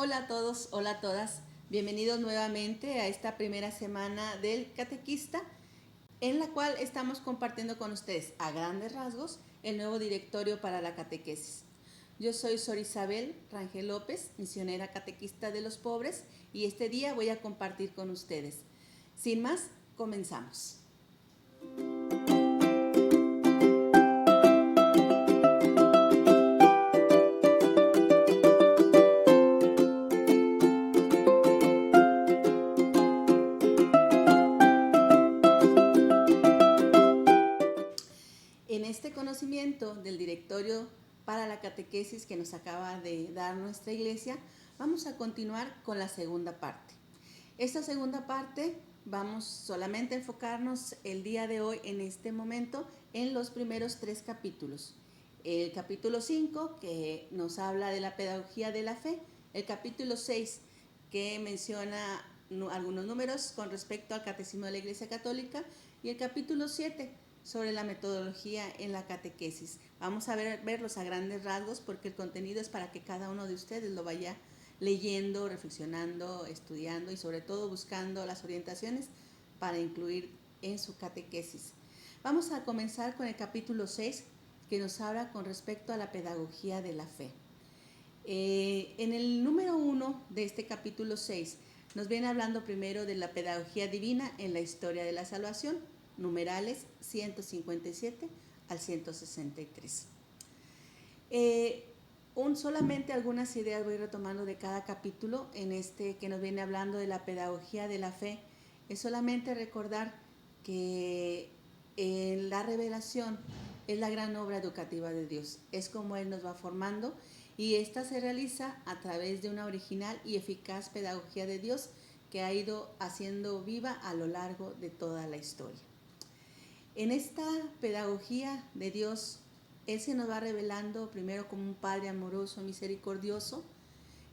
Hola a todos, hola a todas. Bienvenidos nuevamente a esta primera semana del Catequista, en la cual estamos compartiendo con ustedes, a grandes rasgos, el nuevo directorio para la catequesis. Yo soy Sor Isabel Rangel López, misionera catequista de los pobres, y este día voy a compartir con ustedes. Sin más, comenzamos. En este conocimiento del directorio para la catequesis que nos acaba de dar nuestra iglesia, vamos a continuar con la segunda parte. Esta segunda parte vamos solamente a enfocarnos el día de hoy, en este momento, en los primeros 3 capítulos. El capítulo 5, que nos habla de la pedagogía de la fe. El capítulo 6, que menciona algunos números con respecto al catecismo de la Iglesia Católica. Y el capítulo 7, sobre la metodología en la catequesis. Vamos a verlos a grandes rasgos, porque el contenido es para que cada uno de ustedes lo vaya leyendo, reflexionando, estudiando y sobre todo buscando las orientaciones para incluir en su catequesis. Vamos a comenzar con el capítulo 6, que nos habla con respecto a la pedagogía de la fe. En el número 1 de este capítulo 6 nos viene hablando primero de la pedagogía divina en la historia de la salvación, numerales 157 al 163. Solamente algunas ideas voy retomando de cada capítulo en este que nos viene hablando de la pedagogía de la fe. Es solamente recordar que la revelación es la gran obra educativa de Dios. Es como Él nos va formando, y esta se realiza a través de una original y eficaz pedagogía de Dios que ha ido haciendo viva a lo largo de toda la historia. En esta pedagogía de Dios, Él se nos va revelando primero como un Padre amoroso, misericordioso,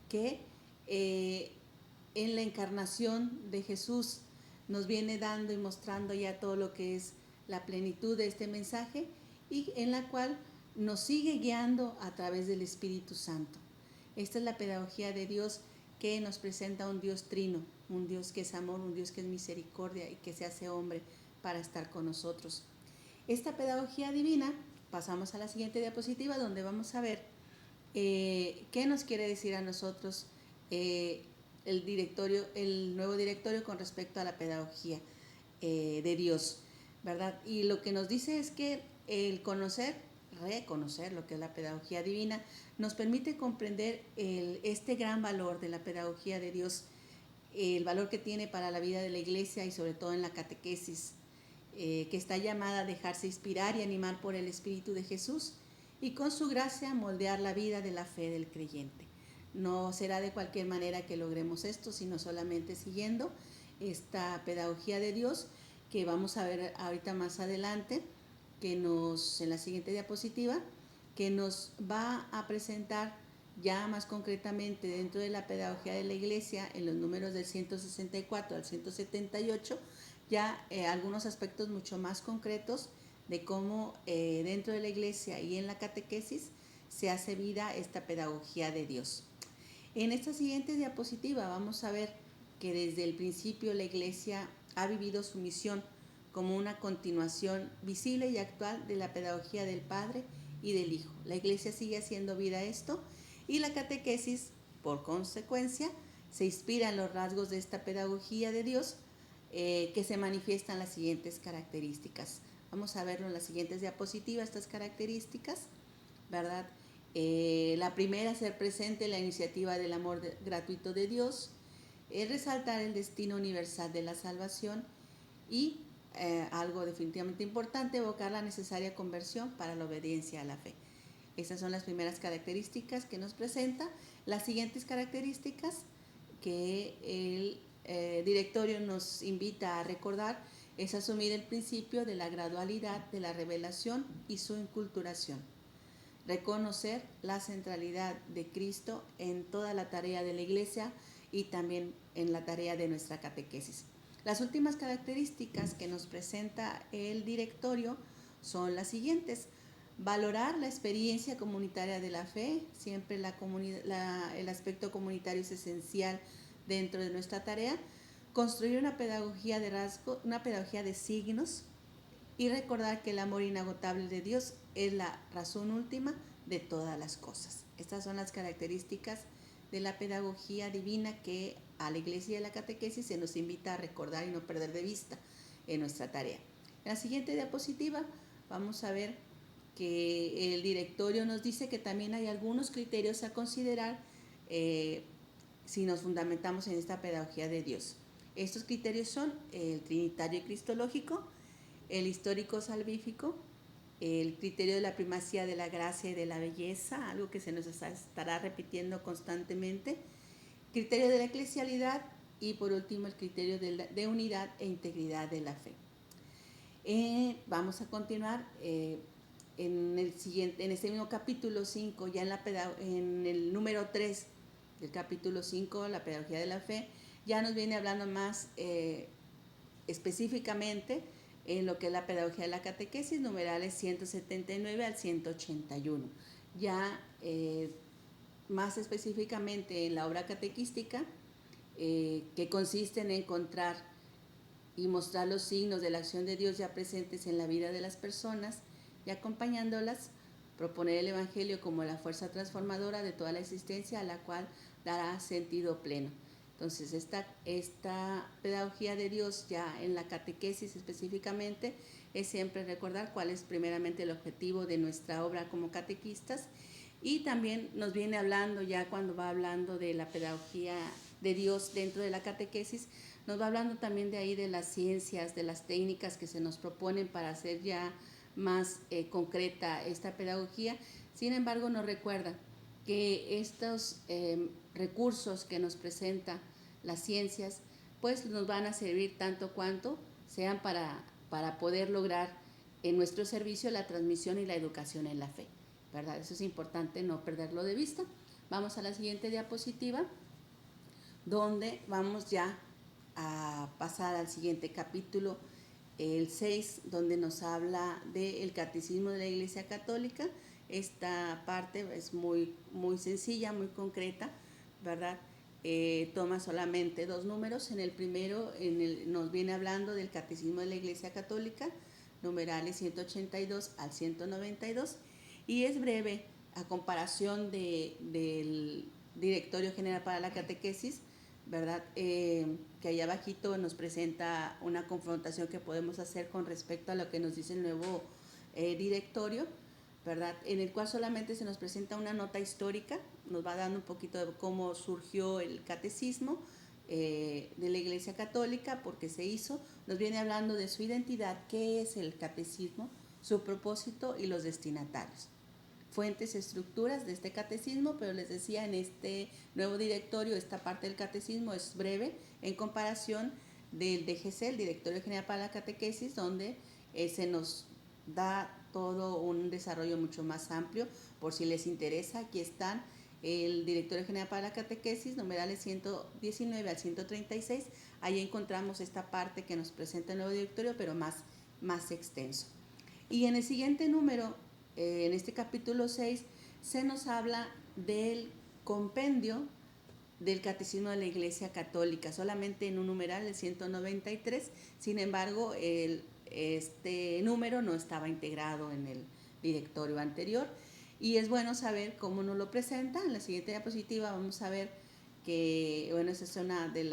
que en la encarnación de Jesús nos viene dando y mostrando ya todo lo que es la plenitud de este mensaje, y en la cual nos sigue guiando a través del Espíritu Santo. Esta es la pedagogía de Dios, que nos presenta un Dios trino, un Dios que es amor, un Dios que es misericordia y que se hace hombre para estar con nosotros. Esta pedagogía divina, pasamos a la siguiente diapositiva, donde vamos a ver qué nos quiere decir a nosotros el nuevo directorio con respecto a la pedagogía de Dios, ¿verdad? Y lo que nos dice es que el reconocer lo que es la pedagogía divina, nos permite comprender este gran valor de la pedagogía de Dios, el valor que tiene para la vida de la iglesia y sobre todo en la catequesis, que está llamada a dejarse inspirar y animar por el Espíritu de Jesús, y con su gracia moldear la vida de la fe del creyente. No será de cualquier manera que logremos esto, sino solamente siguiendo esta pedagogía de Dios, que vamos a ver ahorita más adelante, en la siguiente diapositiva, que nos va a presentar ya más concretamente dentro de la pedagogía de la iglesia, en los números del 164 al 178, ya algunos aspectos mucho más concretos de cómo dentro de la iglesia y en la catequesis se hace vida esta pedagogía de Dios. En esta siguiente diapositiva vamos a ver que desde el principio la iglesia ha vivido su misión como una continuación visible y actual de la pedagogía del Padre y del Hijo. La iglesia sigue haciendo vida esto, y la catequesis, por consecuencia, se inspira en los rasgos de esta pedagogía de Dios, que se manifiestan las siguientes características. Vamos a verlo en las siguientes diapositivas, estas características, ¿verdad? La primera, ser presente en la iniciativa del amor gratuito de Dios, resaltar el destino universal de la salvación, y algo definitivamente importante, evocar la necesaria conversión para la obediencia a la fe. Estas son las primeras características que nos presenta. Las siguientes características que el directorio nos invita a recordar es asumir el principio de la gradualidad de la revelación y su inculturación. Reconocer la centralidad de Cristo en toda la tarea de la iglesia y también en la tarea de nuestra catequesis. Las últimas características que nos presenta el directorio son las siguientes. valorar la experiencia comunitaria de la fe, siempre el aspecto comunitario es esencial dentro de nuestra tarea, construir una pedagogía de rasgo, una pedagogía de signos y recordar que el amor inagotable de Dios es la razón última de todas las cosas. Estas son las características de la pedagogía divina que a la Iglesia y a la catequesis se nos invita a recordar y no perder de vista en nuestra tarea. En la siguiente diapositiva vamos a ver que el directorio nos dice que también hay algunos criterios a considerar si nos fundamentamos en esta pedagogía de Dios. Estos criterios son el trinitario y cristológico, el histórico salvífico, el criterio de la primacía de la gracia y de la belleza, algo que se nos estará repitiendo constantemente, criterio de la eclesialidad y por último el criterio de unidad e integridad de la fe. Vamos a continuar en este mismo capítulo 5, ya en el número 3 del capítulo 5, la pedagogía de la fe, ya nos viene hablando más específicamente en lo que es la pedagogía de la catequesis, numerales 179 al 181. Ya más específicamente en la obra catequística, que consiste en encontrar y mostrar los signos de la acción de Dios ya presentes en la vida de las personas y acompañándolas, proponer el Evangelio como la fuerza transformadora de toda la existencia a la cual dará sentido pleno. Entonces, esta pedagogía de Dios ya en la catequesis específicamente es siempre recordar cuál es primeramente el objetivo de nuestra obra como catequistas y también nos viene hablando ya cuando va hablando de la pedagogía de Dios dentro de la catequesis, nos va hablando también de ahí de las ciencias, de las técnicas que se nos proponen para hacer ya más concreta esta pedagogía. Sin embargo, nos recuerda que estos recursos que nos presenta las ciencias, pues nos van a servir tanto cuanto sean para poder lograr en nuestro servicio la transmisión y la educación en la fe, ¿verdad? Eso es importante no perderlo de vista. Vamos a la siguiente diapositiva, donde vamos ya a pasar al siguiente capítulo, el 6, donde nos habla del Catecismo de la Iglesia Católica. Esta parte es muy sencilla, muy concreta, ¿verdad? Toma solamente 2 números. En el primero nos viene hablando del Catecismo de la Iglesia Católica, numerales 182 al 192, y es breve a comparación del Directorio General para la Catequesis, ¿verdad? Que allá abajito nos presenta una confrontación que podemos hacer con respecto a lo que nos dice el nuevo directorio, ¿verdad? En el cual solamente se nos presenta una nota histórica, nos va dando un poquito de cómo surgió el catecismo de la Iglesia Católica, por qué se hizo, nos viene hablando de su identidad, qué es el catecismo, su propósito y los destinatarios. Fuentes y estructuras de este catecismo, pero les decía, en este nuevo directorio, esta parte del catecismo es breve en comparación del DGC, el Directorio General para la Catequesis, donde se nos da todo un desarrollo mucho más amplio. Por si les interesa, aquí están el Directorio General para la Catequesis, numerales 119 al 136. Ahí encontramos esta parte que nos presenta el nuevo directorio, pero más extenso. Y en el siguiente número, en este capítulo 6, se nos habla del compendio del Catecismo de la Iglesia Católica, solamente en un numeral, el 193. Sin embargo, este número no estaba integrado en el directorio anterior y es bueno saber cómo nos lo presenta. En la siguiente diapositiva vamos a ver que, bueno, esa es una de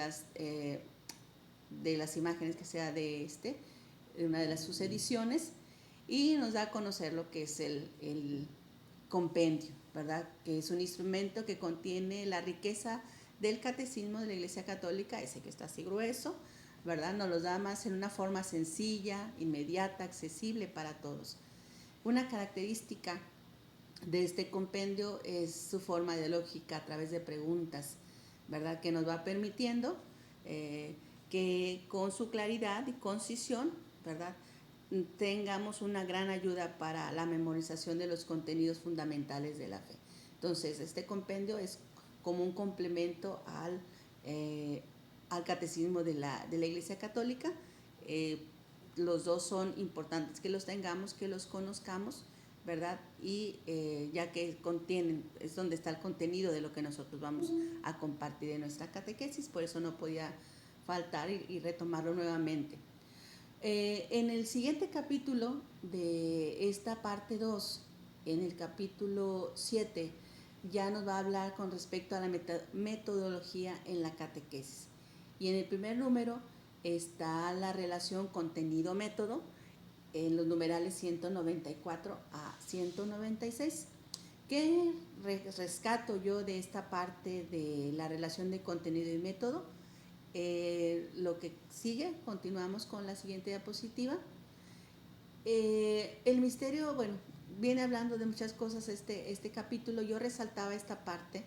las imágenes que sea de una de sus ediciones, y nos da a conocer lo que es el compendio, ¿verdad? Que es un instrumento que contiene la riqueza del catecismo de la Iglesia Católica, ese que está así grueso, ¿verdad? Nos lo da más en una forma sencilla, inmediata, accesible para todos. Una característica de este compendio es su forma dialógica a través de preguntas, ¿verdad? Que nos va permitiendo que con su claridad y concisión, ¿verdad?, tengamos una gran ayuda para la memorización de los contenidos fundamentales de la fe. Entonces, este compendio es como un complemento al catecismo de la Iglesia Católica. Los dos son importantes que los tengamos, que los conozcamos, ¿verdad? Y ya que contienen, es donde está el contenido de lo que nosotros vamos a compartir en nuestra catequesis, por eso no podía faltar y retomarlo nuevamente. En el siguiente capítulo de esta parte 2, en el capítulo 7, ya nos va a hablar con respecto a la metodología en la catequesis. Y en el primer número está la relación contenido-método, en los numerales 194 a 196. ¿Qué rescato yo de esta parte de la relación de contenido y método? Lo que sigue, continuamos con la siguiente diapositiva. El misterio, bueno, viene hablando de muchas cosas este capítulo. Yo resaltaba esta parte,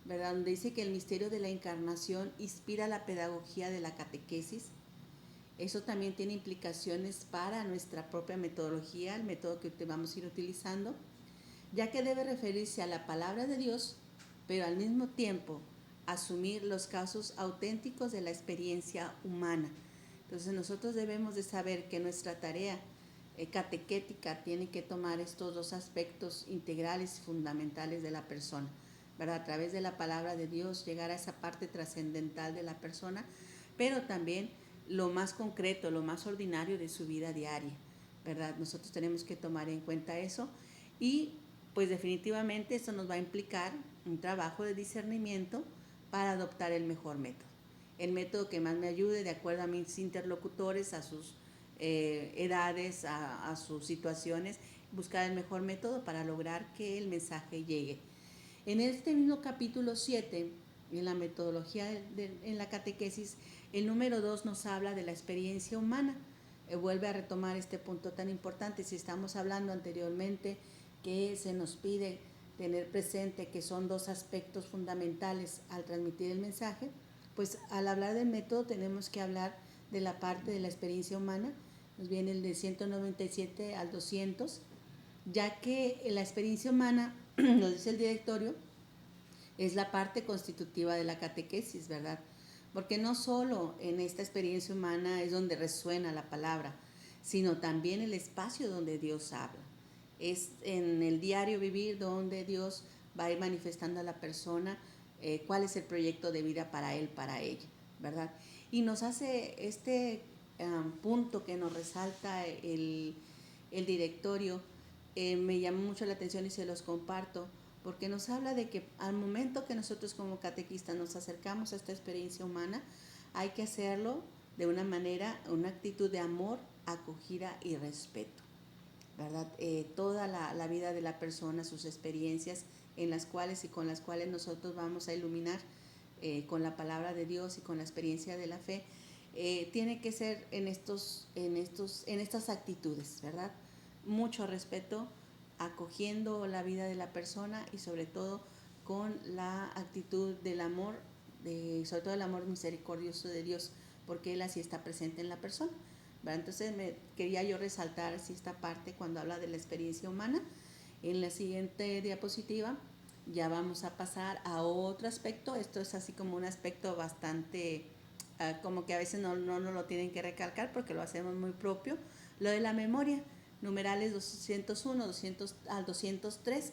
¿verdad? Donde dice que el misterio de la encarnación inspira la pedagogía de la catequesis. Eso también tiene implicaciones para nuestra propia metodología, el método que vamos a ir utilizando, ya que debe referirse a la palabra de Dios, pero al mismo tiempo asumir los casos auténticos de la experiencia humana. Entonces nosotros debemos de saber que nuestra tarea catequética tiene que tomar estos dos aspectos integrales y fundamentales de la persona, ¿verdad? A través de la palabra de Dios llegar a esa parte trascendental de la persona, pero también lo más concreto, lo más ordinario de su vida diaria, ¿verdad? Nosotros tenemos que tomar en cuenta eso y pues definitivamente eso nos va a implicar un trabajo de discernimiento para adoptar el mejor método. El método que más me ayude de acuerdo a mis interlocutores, a sus edades, a sus situaciones, buscar el mejor método para lograr que el mensaje llegue. En este mismo capítulo 7, en la metodología en la catequesis, el número 2 nos habla de la experiencia humana. Vuelve a retomar este punto tan importante. Si estamos hablando anteriormente que se nos pide tener presente que son dos aspectos fundamentales al transmitir el mensaje, pues al hablar del método tenemos que hablar de la parte de la experiencia humana. Nos viene el de 197 al 200, ya que la experiencia humana, nos dice el directorio, es la parte constitutiva de la catequesis, ¿verdad? Porque no solo en esta experiencia humana es donde resuena la palabra, sino también el espacio donde Dios habla. Es en el diario vivir donde Dios va a ir manifestando a la persona cuál es el proyecto de vida para él, para ella, ¿verdad? Y nos hace este punto que nos resalta el directorio, me llamó mucho la atención y se los comparto, porque nos habla de que al momento que nosotros como catequistas nos acercamos a esta experiencia humana, hay que hacerlo de una manera, una actitud de amor, acogida y respeto, ¿verdad? Toda la vida de la persona, sus experiencias en las cuales y con las cuales nosotros vamos a iluminar con la palabra de Dios y con la experiencia de la fe, tiene que ser en estas actitudes, ¿verdad? Mucho respeto, acogiendo la vida de la persona y sobre todo con la actitud del amor, sobre todo el amor misericordioso de Dios, porque Él así está presente en la persona, ¿verdad? Entonces quería yo resaltar así esta parte cuando habla de la experiencia humana. En la siguiente diapositiva ya vamos a pasar a otro aspecto. Esto es así como un aspecto bastante, como que a veces no nos lo tienen que recalcar porque lo hacemos muy propio. Lo de la memoria, numerales 201 200 al 203,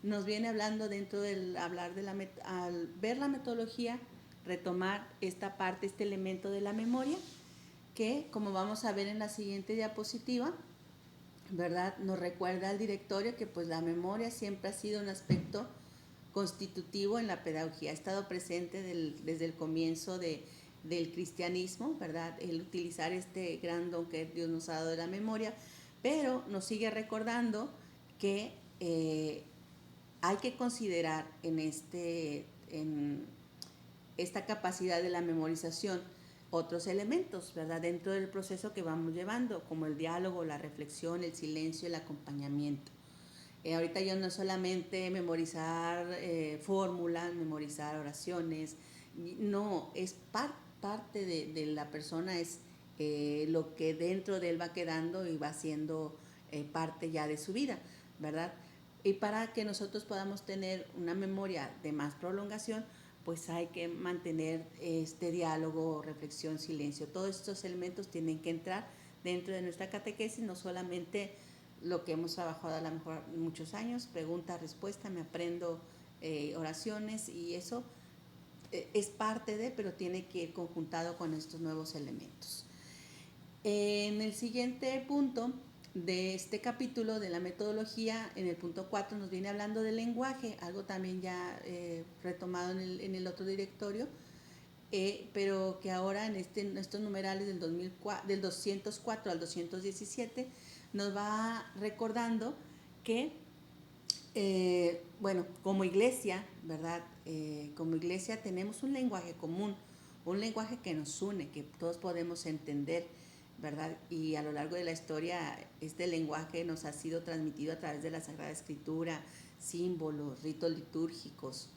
nos viene hablando dentro del hablar de al ver la metodología, retomar esta parte, este elemento de la memoria, que como vamos a ver en la siguiente diapositiva, ¿verdad? Nos recuerda al directorio que pues la memoria siempre ha sido un aspecto constitutivo en la pedagogía, ha estado presente desde el comienzo del cristianismo, ¿verdad? El utilizar este gran don que Dios nos ha dado de la memoria, pero nos sigue recordando que hay que considerar en esta capacidad de la memorización otros elementos, ¿verdad? Dentro del proceso que vamos llevando, como el diálogo, la reflexión, el silencio, el acompañamiento. Ahorita yo no solamente memorizar fórmulas, memorizar oraciones, no, es parte de la persona, es lo que dentro de él va quedando y va siendo parte ya de su vida, ¿verdad? Y para que nosotros podamos tener una memoria de más prolongación, pues hay que mantener este diálogo, reflexión, silencio. Todos estos elementos tienen que entrar dentro de nuestra catequesis, no solamente lo que hemos trabajado a lo mejor muchos años, pregunta, respuesta, me aprendo oraciones y eso es parte de, pero tiene que ir conjuntado con estos nuevos elementos. En el siguiente punto de este capítulo de la metodología, en el punto 4 nos viene hablando del lenguaje, algo también ya retomado en el otro directorio, pero que ahora en estos numerales del 204 al 217 nos va recordando que, bueno, como iglesia, ¿verdad? Como iglesia tenemos un lenguaje común, un lenguaje que nos une, que todos podemos entender, ¿verdad? Y a lo largo de la historia este lenguaje nos ha sido transmitido a través de la Sagrada Escritura, símbolos, ritos litúrgicos,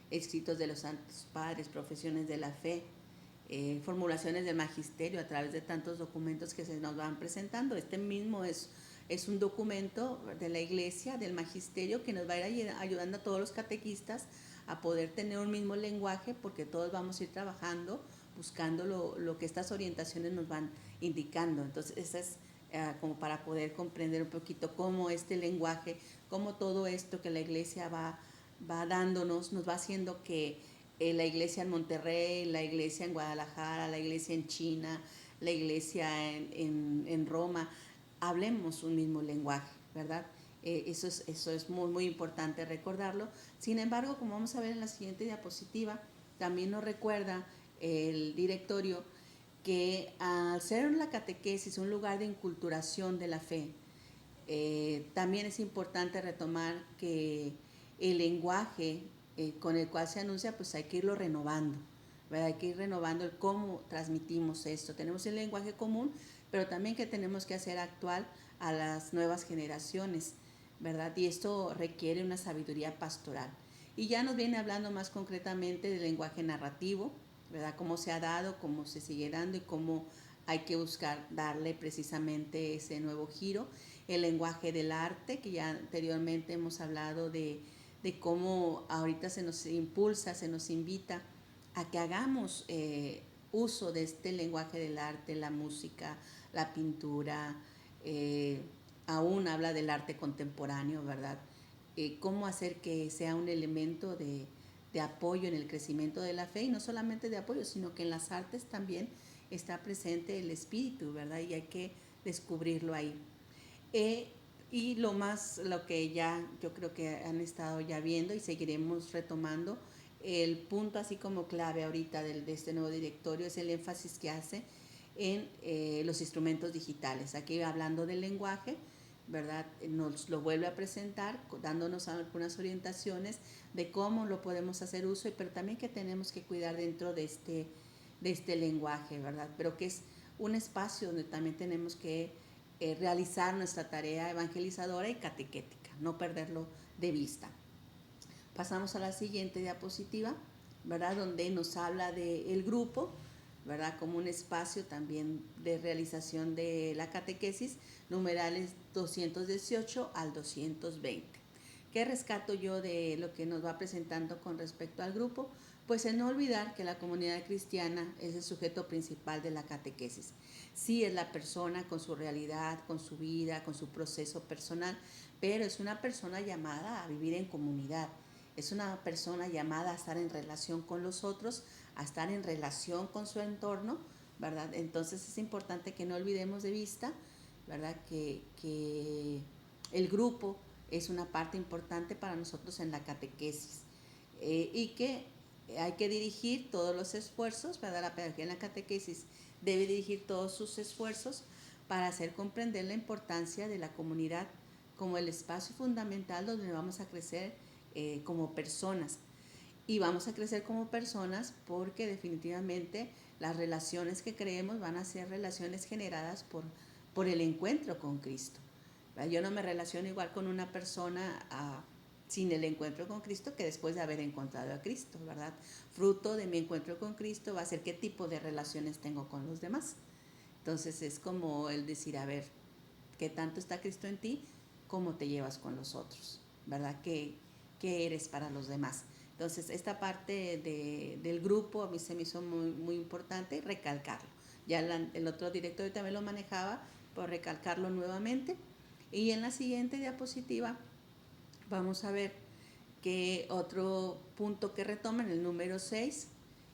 escritos de los santos padres, profesiones de la fe, formulaciones del magisterio a través de tantos documentos que se nos van presentando. Este mismo es un documento de la iglesia, del magisterio, que nos va a ir ayudando a todos los catequistas a poder tener un mismo lenguaje, porque todos vamos a ir trabajando, buscando lo que estas orientaciones nos van indicando. Entonces, esa es como para poder comprender un poquito cómo este lenguaje, cómo todo esto que la iglesia va dándonos, nos va haciendo que la iglesia en Monterrey, la iglesia en Guadalajara, la iglesia en China, la iglesia en Roma, hablemos un mismo lenguaje, ¿verdad? Eso es muy, muy importante recordarlo. Sin embargo, como vamos a ver en la siguiente diapositiva, también nos recuerda el directorio que al ser la catequesis un lugar de inculturación de la fe, también es importante retomar que el lenguaje con el cual se anuncia, pues hay que irlo renovando, ¿verdad? Hay que ir renovando el cómo transmitimos esto. Tenemos el lenguaje común, pero también que tenemos que hacer actual a las nuevas generaciones, ¿verdad? Y esto requiere una sabiduría pastoral. Y ya nos viene hablando más concretamente del lenguaje narrativo, ¿verdad? Cómo se ha dado, cómo se sigue dando y cómo hay que buscar darle precisamente ese nuevo giro. El lenguaje del arte, que ya anteriormente hemos hablado de cómo ahorita se nos impulsa, se nos invita a que hagamos uso de este lenguaje del arte, la música, la pintura, aún habla del arte contemporáneo, ¿verdad? Cómo hacer que sea un elemento de apoyo en el crecimiento de la fe, y no solamente de apoyo, sino que en las artes también está presente el espíritu, ¿verdad? Y hay que descubrirlo ahí. Y lo que ya yo creo que han estado ya viendo y seguiremos retomando, el punto así como clave ahorita de este nuevo directorio es el énfasis que hace en los instrumentos digitales. Aquí hablando del lenguaje, ¿verdad? Nos lo vuelve a presentar dándonos algunas orientaciones de cómo lo podemos hacer uso, pero también que tenemos que cuidar dentro de este lenguaje, ¿verdad? Pero que es un espacio donde también tenemos que realizar nuestra tarea evangelizadora y catequética, no perderlo de vista. Pasamos a la siguiente diapositiva, ¿verdad? Donde nos habla del grupo, ¿verdad? Como un espacio también de realización de la catequesis, numerales 218 al 220. ¿Qué rescato yo de lo que nos va presentando con respecto al grupo? Pues en no olvidar que la comunidad cristiana es el sujeto principal de la catequesis. Sí es la persona con su realidad, con su vida, con su proceso personal, pero es una persona llamada a vivir en comunidad. Es una persona llamada a estar en relación con los otros, a estar en relación con su entorno, ¿verdad? Entonces es importante que no olvidemos de vista, ¿verdad? Que el grupo es una parte importante para nosotros en la catequesis, y que hay que dirigir todos los esfuerzos, ¿verdad? La pedagogía en la catequesis debe dirigir todos sus esfuerzos para hacer comprender la importancia de la comunidad como el espacio fundamental donde vamos a crecer como personas. Y vamos a crecer como personas porque definitivamente las relaciones que creemos van a ser relaciones generadas por el encuentro con Cristo. Yo no me relaciono igual con una persona sin el encuentro con Cristo que después de haber encontrado a Cristo, ¿verdad? Fruto de mi encuentro con Cristo va a ser qué tipo de relaciones tengo con los demás. Entonces es como el decir, a ver, ¿qué tanto está Cristo en ti? ¿Cómo te llevas con los otros? ¿Verdad? ¿Qué eres para los demás? Entonces esta parte del grupo a mí se me hizo muy, muy importante recalcarlo. Ya el otro director también lo manejaba, por recalcarlo nuevamente. Y en la siguiente diapositiva vamos a ver que otro punto que retoman, el número 6,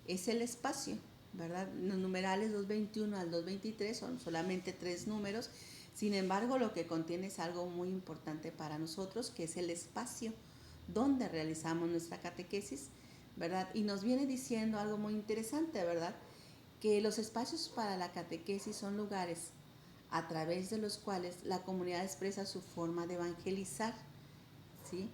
es el espacio, ¿verdad? Los numerales 221 al 223 son solamente 3 números, sin embargo lo que contiene es algo muy importante para nosotros, que es el espacio donde realizamos nuestra catequesis, ¿verdad? Y nos viene diciendo algo muy interesante, ¿verdad? Que los espacios para la catequesis son lugares a través de los cuales la comunidad expresa su forma de evangelizar, ¿sí?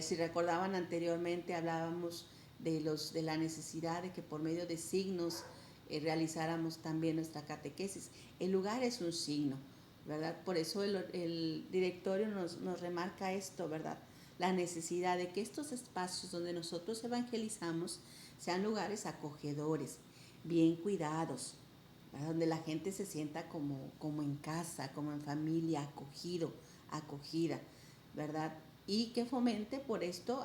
Si recordaban anteriormente, hablábamos de la necesidad de que por medio de signos realizáramos también nuestra catequesis. El lugar es un signo, ¿verdad? Por eso el directorio nos remarca esto, ¿verdad? La necesidad de que estos espacios donde nosotros evangelizamos sean lugares acogedores, bien cuidados, ¿verdad? Donde la gente se sienta como en casa, como en familia, acogida, ¿verdad? Y que fomente por esto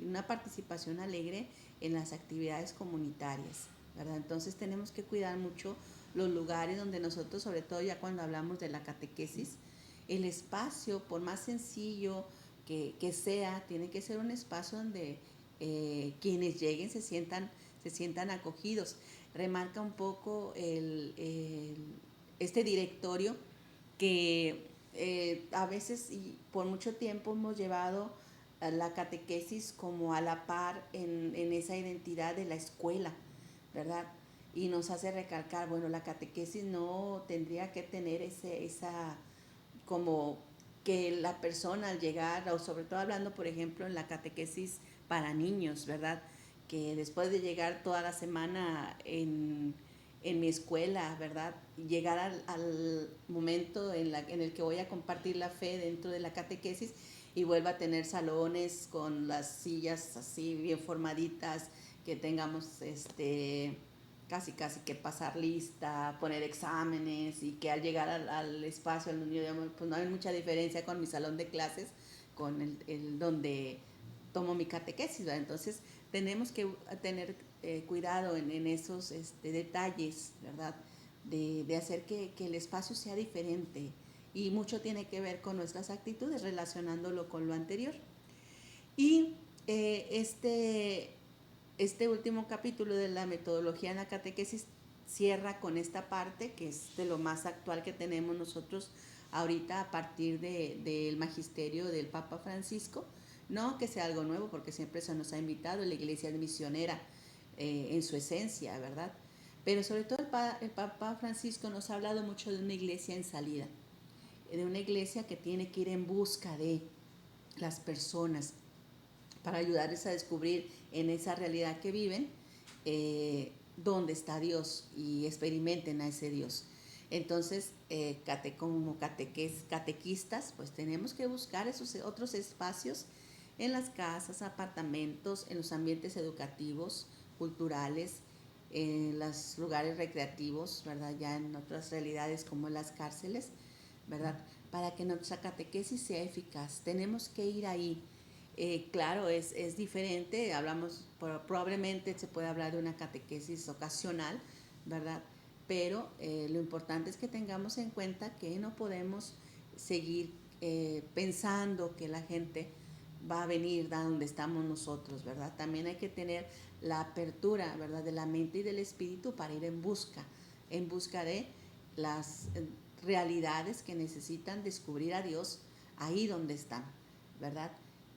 una participación alegre en las actividades comunitarias, ¿verdad? Entonces tenemos que cuidar mucho los lugares donde nosotros, sobre todo ya cuando hablamos de la catequesis, el espacio, por más sencillo que sea, tiene que ser un espacio donde quienes lleguen se sientan acogidos. Remarca un poco este directorio que a veces y por mucho tiempo hemos llevado a la catequesis como a la par en esa identidad de la escuela, ¿verdad? Y nos hace recalcar, bueno, la catequesis no tendría que tener esa como que la persona al llegar, o sobre todo hablando, por ejemplo, en la catequesis para niños, ¿verdad? Que después de llegar toda la semana en mi escuela, ¿verdad? Llegar al momento en el que voy a compartir la fe dentro de la catequesis y vuelva a tener salones con las sillas así bien formaditas, que tengamos casi que pasar lista, poner exámenes y que al llegar al espacio, al niño, pues no hay mucha diferencia con mi salón de clases, con el donde tomo mi catequesis, ¿verdad? Entonces tenemos que tener cuidado en esos detalles, ¿verdad? De hacer que el espacio sea diferente y mucho tiene que ver con nuestras actitudes relacionándolo con lo anterior. Y este último capítulo de la metodología en la catequesis cierra con esta parte que es de lo más actual que tenemos nosotros ahorita a partir del magisterio del Papa Francisco. No que sea algo nuevo porque siempre se nos ha invitado, la iglesia misionera en su esencia, ¿verdad? Pero sobre todo el Papa Francisco nos ha hablado mucho de una iglesia en salida, de una iglesia que tiene que ir en busca de las personas para ayudarles a descubrir en esa realidad que viven dónde está Dios y experimenten a ese Dios. Entonces, como catequistas, pues tenemos que buscar esos otros espacios en las casas, apartamentos, en los ambientes educativos, culturales, en los lugares recreativos, ¿verdad? Ya en otras realidades como en las cárceles, ¿verdad? Para que nuestra catequesis sea eficaz. Tenemos que ir ahí. Claro, es diferente, probablemente se puede hablar de una catequesis ocasional, ¿verdad? Pero lo importante es que tengamos en cuenta que no podemos seguir pensando que la gente va a venir a donde estamos nosotros, ¿verdad? También hay que tener la apertura, ¿verdad? De la mente y del espíritu para ir en busca de las realidades que necesitan descubrir a Dios ahí donde están, ¿verdad?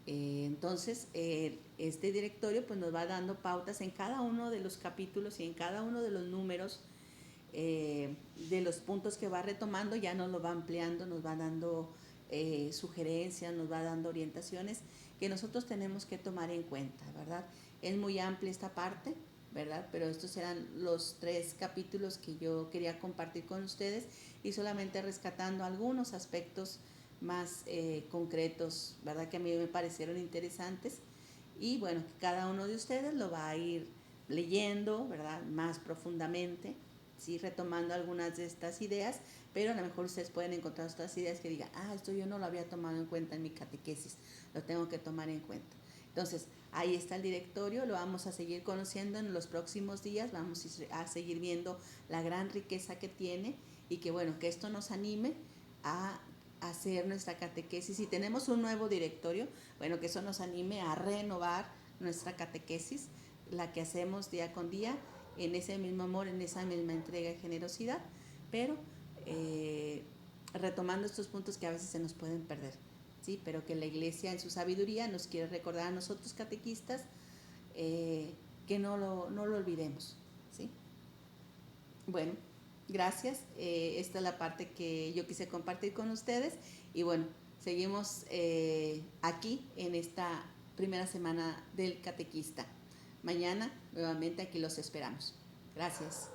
Entonces, este directorio pues nos va dando pautas en cada uno de los capítulos y en cada uno de los números de los puntos que va retomando, ya nos lo va ampliando, nos va dando sugerencias, nos va dando orientaciones que nosotros tenemos que tomar en cuenta, ¿verdad? Es muy amplia esta parte, ¿verdad? Pero estos eran los 3 capítulos que yo quería compartir con ustedes y solamente rescatando algunos aspectos más concretos, ¿verdad? Que a mí me parecieron interesantes y bueno, que cada uno de ustedes lo va a ir leyendo, ¿verdad? Más profundamente, ¿sí? Retomando algunas de estas ideas, pero a lo mejor ustedes pueden encontrar otras ideas que digan, esto yo no lo había tomado en cuenta en mi catequesis, lo tengo que tomar en cuenta. Entonces, ahí está el directorio, lo vamos a seguir conociendo en los próximos días, vamos a seguir viendo la gran riqueza que tiene y que bueno, que esto nos anime a hacer nuestra catequesis. Si tenemos un nuevo directorio, bueno, que eso nos anime a renovar nuestra catequesis, la que hacemos día con día, en ese mismo amor, en esa misma entrega y generosidad, pero retomando estos puntos que a veces se nos pueden perder, ¿sí? Pero que la Iglesia en su sabiduría nos quiere recordar a nosotros catequistas, que no lo olvidemos, ¿sí? Bueno, gracias. Esta es la parte que yo quise compartir con ustedes y bueno, seguimos aquí en esta primera semana del catequista. Mañana nuevamente aquí los esperamos. Gracias.